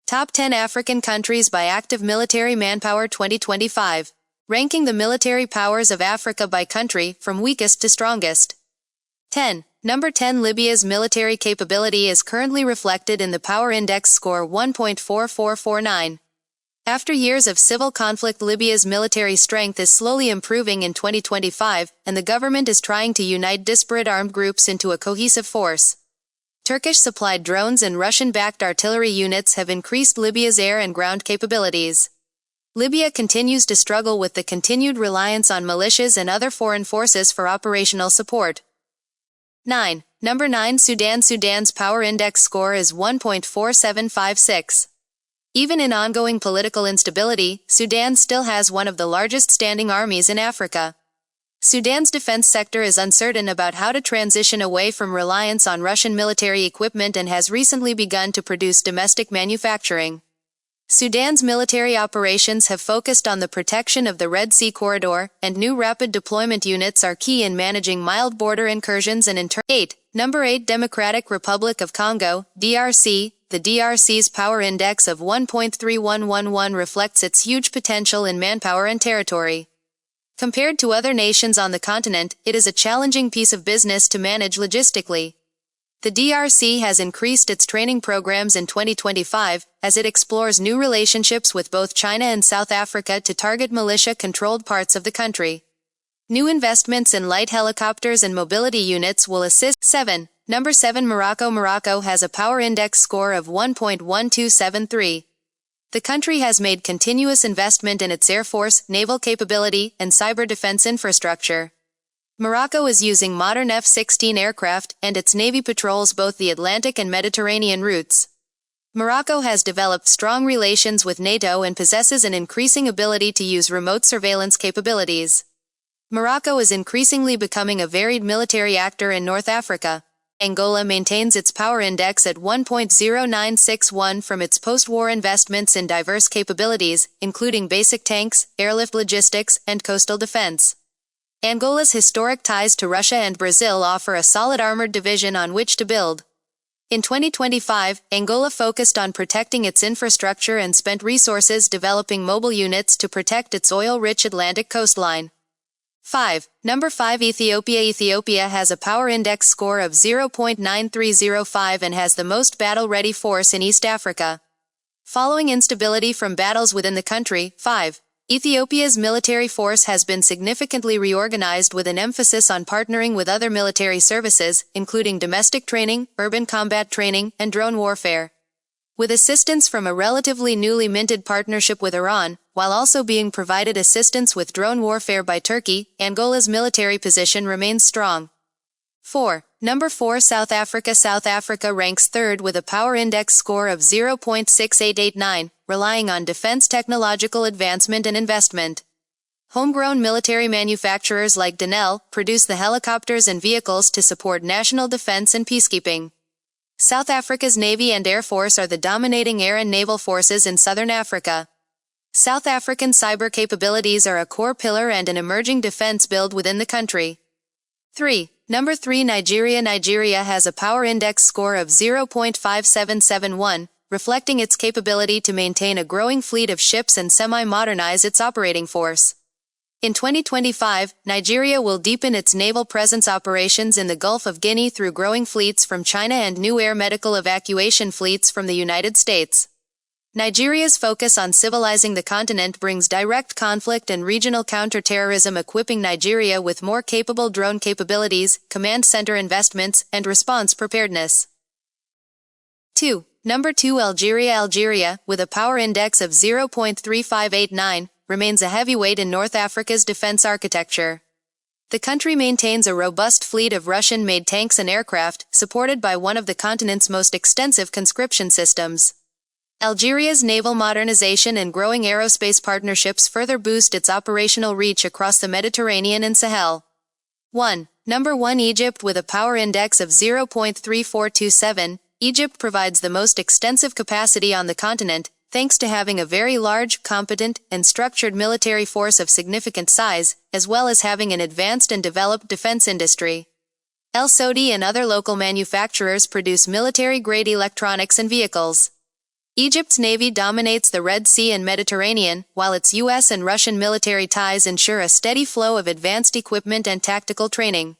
Top 10 African countries by active military manpower 2025. Ranking the military powers of Africa by country, from weakest to strongest. 10. Number 10. Libya's military capability is currently reflected in the Power Index score 1.4449. After years of civil conflict, Libya's military strength is slowly improving in 2025, and the government is trying to unite disparate armed groups into a cohesive force. Turkish-supplied drones and Russian-backed artillery units have increased Libya's air and ground capabilities. Libya continues to struggle with the continued reliance on militias and other foreign forces for operational support. 9. Number 9. Sudan. Sudan's Power Index score is 1.4756. Even in ongoing political instability, Sudan still has one of the largest standing armies in Africa. Sudan's defense sector is uncertain about how to transition away from reliance on Russian military equipment and has recently begun to produce domestic manufacturing. Sudan's military operations have focused on the protection of the Red Sea corridor, and new rapid deployment units are key in managing mild border incursions and 8. Number 8. Democratic Republic of Congo, DRC. The DRC's Power Index of 1.3111 reflects its huge potential in manpower and territory. Compared to other nations on the continent, it is a challenging piece of business to manage logistically. The DRC has increased its training programs in 2025, as it explores new relationships with both China and South Africa to target militia-controlled parts of the country. New investments in light helicopters and mobility units will assist. 7. Number 7. Morocco. Morocco has a Power Index score of 1.1273. The country has made continuous investment in its air force, naval capability, and cyber defense infrastructure. Morocco is using modern F-16 aircraft, and its navy patrols both the Atlantic and Mediterranean routes. Morocco has developed strong relations with NATO and possesses an increasing ability to use remote surveillance capabilities. Morocco is increasingly becoming a varied military actor in North Africa. Angola maintains its Power Index at 1.0961 from its post-war investments in diverse capabilities, including basic tanks, airlift logistics, and coastal defense. Angola's historic ties to Russia and Brazil offer a solid armored division on which to build. In 2025, Angola focused on protecting its infrastructure and spent resources developing mobile units to protect its oil-rich Atlantic coastline. 5. Number 5. Ethiopia. Ethiopia has a Power Index score of 0.9305 and has the most battle-ready force in East Africa. Following instability from battles within the country, 5. Ethiopia's military force has been significantly reorganized with an emphasis on partnering with other military services, including domestic training, urban combat training, and drone warfare. With assistance from a relatively newly minted partnership with Iran, while also being provided assistance with drone warfare by Turkey, Angola's military position remains strong. 4. Number 4. South Africa. South Africa ranks third with a Power Index score of 0.6889, relying on defense technological advancement and investment. Homegrown military manufacturers like Denel produce the helicopters and vehicles to support national defense and peacekeeping. South Africa's Navy and Air Force are the dominating air and naval forces in southern Africa. South African cyber capabilities are a core pillar and an emerging defense build within the country. 3. Number 3. Nigeria. Nigeria has a Power Index score of 0.5771, reflecting its capability to maintain a growing fleet of ships and semi-modernize its operating force. In 2025, Nigeria will deepen its naval presence operations in the Gulf of Guinea through growing fleets from China and new air medical evacuation fleets from the United States. Nigeria's focus on civilizing the continent brings direct conflict and regional counter-terrorism, equipping Nigeria with more capable drone capabilities, command center investments, and response preparedness. 2. Number 2. Algeria. Algeria, with a Power Index of 0.3589, remains a heavyweight in North Africa's defense architecture. The country maintains a robust fleet of Russian-made tanks and aircraft, supported by one of the continent's most extensive conscription systems. Algeria's naval modernization and growing aerospace partnerships further boost its operational reach across the Mediterranean and Sahel. 1. Number 1. Egypt. With a Power Index of 0.3427, Egypt provides the most extensive capacity on the continent, thanks to having a very large, competent, and structured military force of significant size, as well as having an advanced and developed defense industry. El Saudi and other local manufacturers produce military-grade electronics and vehicles. Egypt's navy dominates the Red Sea and Mediterranean, while its U.S. and Russian military ties ensure a steady flow of advanced equipment and tactical training.